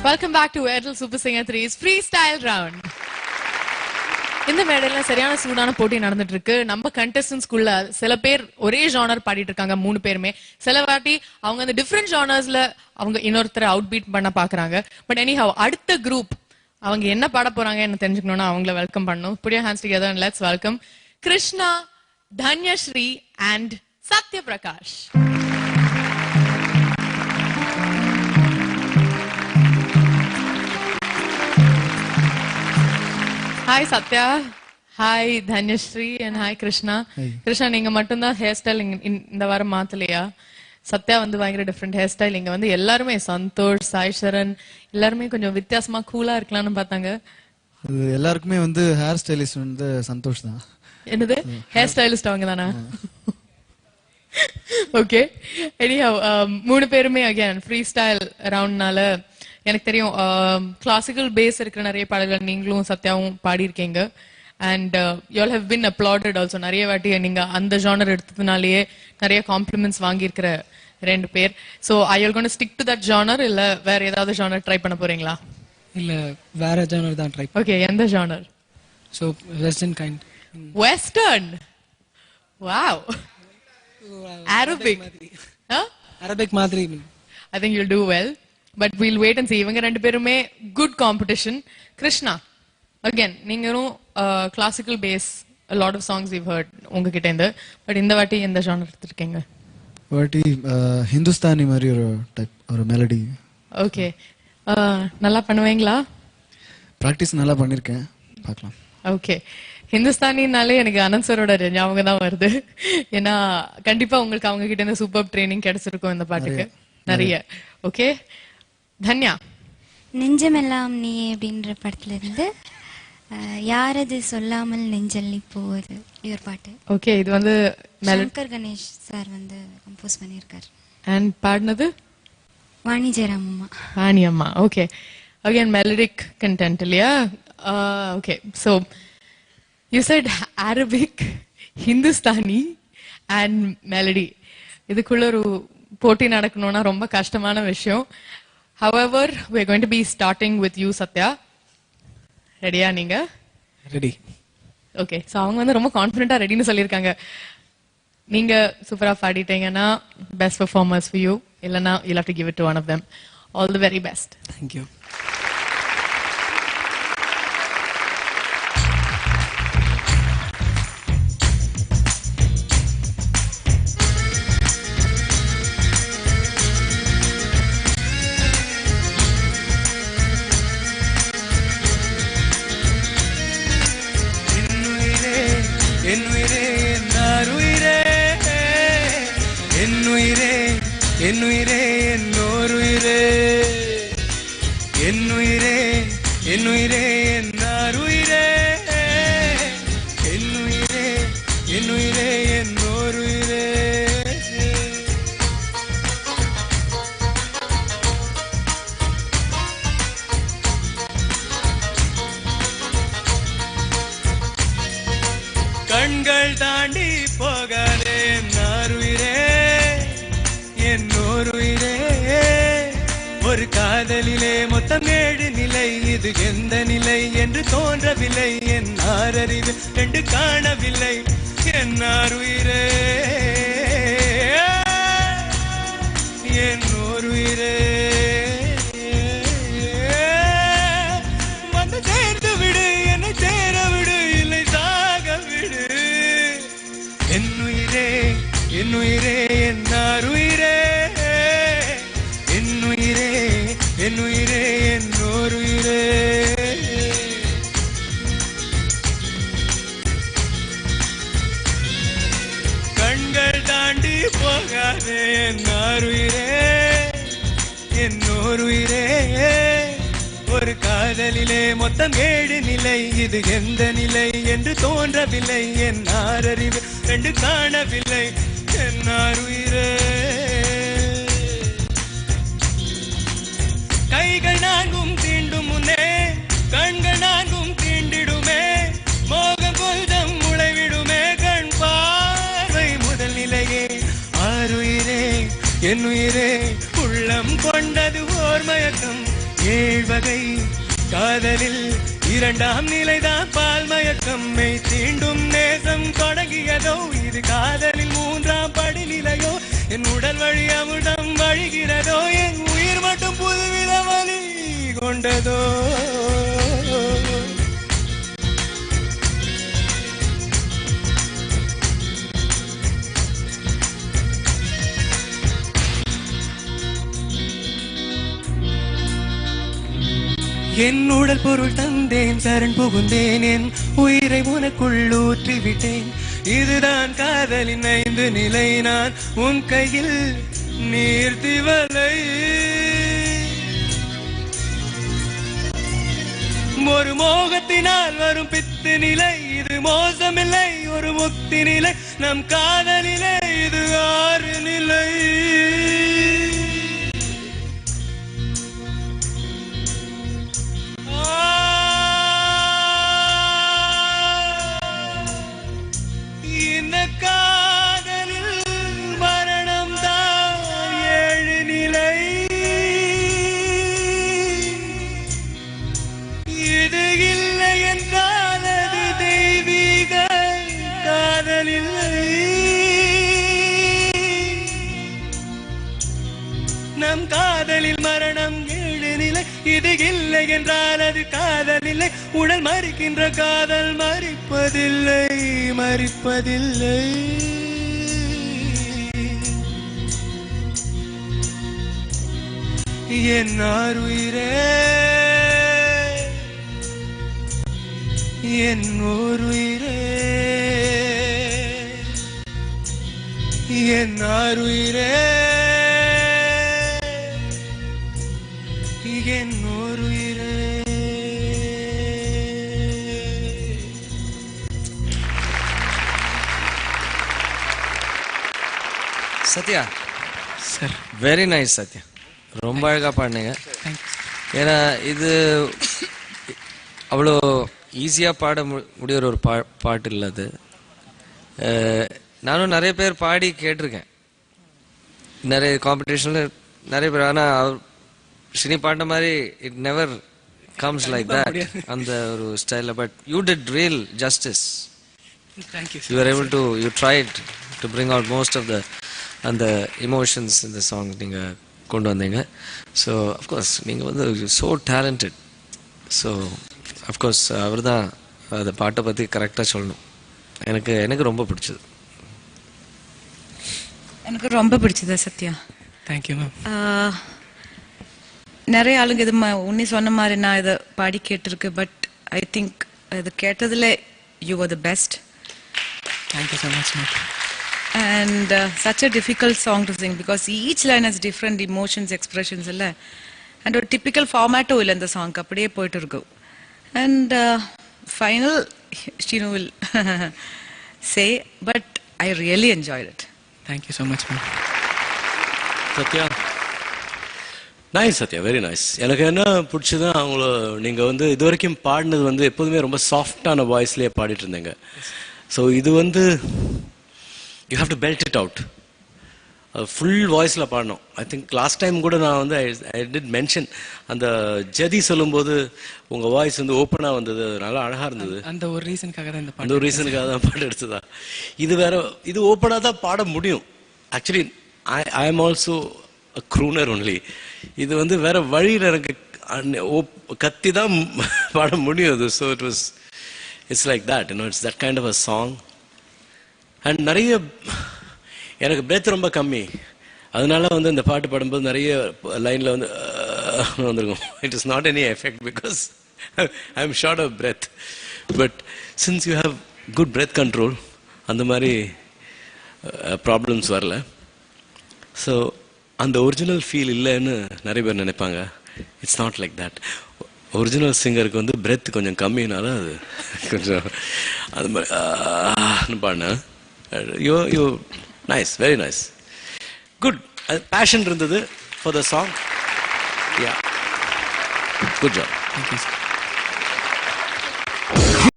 Welcome back to Airtel Super Singer 3's Freestyle Round. இந்த மேடையில சரியான சூடான போட்டி நடந்துட்டு இருக்கு. நம்ம கண்டெஸ்டன்ட்ஸ்குள்ள சில பேர் ஒரே ஜானர் பாடிட்டு இருக்காங்க, 3 பேருமே. சில வாட்டி அவங்க அந்த டிஃபரெண்ட் ஜானர்ஸ்ல அவங்க இன்னொருத்தரை அவுட் பீட் பண்ண பாக்குறாங்க. பட் எனிஹவ் அடுத்த குரூப் அவங்க என்ன பாட போறாங்கன்னு தெரிஞ்சுக்கணும்னா அவங்கள வெல்கம் பண்ணணும். Put your hands together and let's welcome Krishna, Dhanyashree and Satya Prakash. Hi Satya, hi Dhanyashree and hi Krishna. Hi. Krishna, நீங்க மட்டும் தான் ஹேர் ஸ்டைல் இந்த வாரம் மாத்தலையா? சத்யா வந்து பயங்கர டிஃபரெண்ட் ஹேர் ஸ்டைல். இங்க வந்து எல்லாருமே சந்தோஷ், சாய் சரண் எல்லாருமே கொஞ்சம் வித்தியாசமா கூலா இருக்கலாம்னு பார்த்தாங்க. எல்லாருக்குமே வந்து ஹேர் ஸ்டைலிஸ்ட் வந்து சந்தோஷ் தான். என்னது ஹேர் ஸ்டைலிஸ்ட் அவங்க தானா? ஓகே. எனிஹவ் 3 பேருமே அகைன் ஃப்ரீ ஸ்டைல் ரவுண்ட்னால எனக்கு தெரியும் கிளாசிக்கல் பேஸ் இருக்கிற நிறைய பாடல்கள் நீங்களும் சத்யாவும் பாடியிருக்கீங்க. And you all have been applauded also. நிறைய வாட்டி நீங்க அந்த ஜானர் எடுத்ததுனாலேயே நிறைய காம்ப்ளிமெண்ட்ஸ் வாங்கியிருக்கிற 2 பேர். So I you gonna stick to that genre இல்ல வேற ஏதாவது ஜானர் ட்ரை பண்ண போறீங்களா? இல்ல வேற ஜானர் தான் ட்ரை. ஓகே, எந்த genre? So western kind. Western. Wow. Arabic. Arabic மாதிரி. I think you'll do well. But we'll wait and see. இவங்க 2 பேருமே good competition. Krishna, again, நீங்களும் classical bass, a lot of songs we've heard உங்ககிட்ட இருந்து. But இந்த வாட்டி எந்த genre எடுத்துருக்கீங்க? வாட்டி ஹிந்துஸ்தானி மாதிரி ஒரு டைப் ஒரு மெலடி. ஓகே, நல்லா பண்ணுவீங்களா? ப்ராக்டிஸ் நல்லா பண்ணியிருக்கேன், பார்க்கலாம். ஓகே, ஹிந்துஸ்தானினாலே எனக்கு அனந்த் சரோட ஞாபகம் தான் வருது. ஏன்னா கண்டிப்பா உங்களுக்கு அவங்க கிட்ட இருந்து சூப்பர் ட்ரைனிங் கிடைச்சிருக்கும் இந்த பாட்டுக்கு நிறைய. ஓகே தன்யா, நெஞ்சமெல்லாம் நீ அப்படின்ற படத்துல இருந்து யாரது சொல்லாமல் நெஞ்சல்லி போகுது இவர் பாட்டு. ஓகே, இது வந்து சங்கர் கணேஷ் சார் வந்து கம்போஸ் பண்ணியிருக்காரு. அண்ட் பாடினது வாணி ஜெயராம் அம்மா. வாணி அம்மா. ஓகே, அகைன் மெலடிக் கண்டென்ட் இல்லையா? Okay, so you said Arabic, Hindustani and melody. இதுக்குள்ள ஒரு போட்டி நடக்கணும்னா ரொம்ப கஷ்டமான விஷயம். However, we're going to be starting with you, Satya. ரெடியா நீங்க? ரெடி. ஓகே, ஸோ அவங்க வந்து ரொம்ப கான்ஃபிடென்ட்டா ரெடின்னு சொல்லியிருக்காங்க. நீங்க சூப்பரா பாடிட்டீங்கன்னா பெஸ்ட் பெர்ஃபார்மர்ஸ் ஃபார் யூ. இல்லைன்னா you'll have to give it to one of them. All the very best. Thank you. என்னுயிரே என்னோருயிரே என்னுயிரே என்னுயிரே என்னாருயிரே என்னுயிரே என்னுயிரே என்னோருயிரே. கண்கள் தாண்டி போகாதே என்னாருயிரே என்னோருயிரே. ஒரு காதலிலே மொத்தம் 7 நிலை, இது எந்த நிலை என்று தோன்றவில்லை. என் ஆறறிவு 2 காணவில்லை. என்னாருயிரே என்னோருயிரே. வந்து சேர்ந்து விடு, என்னை சேர விடு, இல்லை சாக விடு. என்னுயிரே என்னுயிரே என்னாருயிரே என்னுயிரே என்னுயிரே என்னோருயிரே. கண்கள் தாண்டி போகாதே என்னாருயிரே என்னோருயிரே. ஒரு காதலிலே மொத்தம் 7 நிலை, இது எந்த நிலை என்று தோன்றவில்லை. என் ஆறறிவு 2 காணவில்லை. என்னாருயிரே. கைகள் 4 தீண்டும் முன்னே கண்கள் 4 தீண்டிடுமே. மோகம் கொஞ்சம் முளைவிடுமே. கண் பார்வை முதல் நிலையே. ஆறுயிரே என்னுயிரே உள்ளம் கொண்டது ஓர் மயக்கம். ஏழ்வகை காதலில் இரண்டாம் நிலைதான் பால் மயக்கம்மை தீண்டும் நேசம் தொடங்கியதோ இது காதலில் மூன்றாம் படிநிலையோ என் உடல் வழி அமுதம் வழிகிறதோ என் உயிர் மட்டும் புதுவித வலி கொண்டதோ என் உடல் பொருள் தந்தேன் சரண் புகுந்தேன் என் உயிரை உனக்குள் ஊற்றி விட்டேன் இதுதான் காதலின் 5 நிலை நான் உன் கையில் நீர்த்திவலை ஒரு மோகத்தினால் வரும் பித்து நிலை இது மோசமில்லை ஒரு முக்தி நிலை நம் காதலிலே இது 6 நிலை இந்த காதலில் மரணம் தான் 7 நிலை இது இல்லை என்றால் அது தெய்வீக காதலில்லை நம் காதலில் மரணம் 7 நிலை இது இல்லை என்றால் அது காதலில்லை உடல் மறிக்கின்ற காதல் மறிப்பதில்லை மறிப்பதில்லை என் ஆருயிரே என் ஓருயிரே என் ஆருயிரே என் ஓருயிரே Sathya sir very nice Sathya ரொம்ப அழகாக பாடினீங்க ஏன்னா இது அவ்வளோ ஈஸியாக பாட முடிகிற ஒரு பாட்டு இல்லை அது நானும் நிறைய பேர் பாடி கேட்டிருக்கேன் நிறைய காம்படிஷனில் நிறைய பேர் ஆனால் ஸ்ரீனி பாடின மாதிரி it never comes like that அந்த ஒரு ஸ்டைலில் but you did real justice thank you you are able to you tried to bring out most of the அந்த எமோஷன்ஸ் இந்த சாங் நீங்கள் கொண்டு வந்தீங்க ஸோ அஃப்கோர்ஸ் நீங்கள் வந்து ஸோ டேலண்டட் ஸோ அஃப்கோர்ஸ் அவர் தான் அந்த பாட்டை பற்றி கரெக்டாக சொல்லணும் எனக்கு ரொம்ப பிடிச்சது எனக்கு ரொம்ப பிடிச்சது சத்யா தேங்க்யூ மேம் நிறைய ஆளுங்க இது உன்னி சொன்ன மாதிரி நான் இதை பாடி கேட்டிருக்கு பட் ஐ திங்க் இது கேட்டதில் you are the best thank you so much ma'am and such a difficult song to sing because each line has different emotions expressions illa and a typical format illa the song appadiye poitu irukku and final Shinu will say but I really enjoyed it. Thank you so much ma'am. Sathya nice Sathya very nice எனக்கு என்ன பிடிச்சது அவங்கள நீங்கள் வந்து இது வரைக்கும் பாடினது வந்து எப்போதுமே ரொம்ப சாஃப்டான வாய்ஸ்லேயே பாடிட்டு இருந்தீங்க ஸோ இது வந்து you have to belt it out full வாய்ஸில் பாடணும் ஐ திங்க் லாஸ்ட் டைம் கூட நான் வந்து ஐ டிட் மென்ஷன் அந்த ஜதி சொல்லும்போது உங்கள் வாய்ஸ் வந்து ஓப்பனாக வந்தது நல்லா அழகாக இருந்தது அந்த ஒரு ரீசனுக்காக தான் இந்த அந்த ஒரு ரீசனுக்காக தான் பாட்டு எடுத்ததா இது வேற இது ஓப்பனாக தான் பாட முடியும் actually I am also a crooner only இது வந்து வேற வழியில் எனக்கு கத்தி தான் பாட முடியும் அது so it's like that you know it's that kind of a song and நிறைய எனக்கு பிரெத் ரொம்ப கம்மி அதனால வந்து இந்த பாட்டு பாடும்போது நிறைய லைனில் வந்து வந்திருக்கும் it is not any effect because I am short of breath but since you have good breath control அந்த மாதிரி ப்ராப்ளம்ஸ் வரல ஸோ அந்த ஒரிஜினல் ஃபீல் இல்லைன்னு நிறைய பேர் நினைப்பாங்க it's not like that original சிங்கருக்கு வந்து பிரெத் கொஞ்சம் கம்மினால அது கொஞ்சம் அது மாதிரி பாடினேன் you nice very nice good passion இருந்தது for the song yeah good job thank you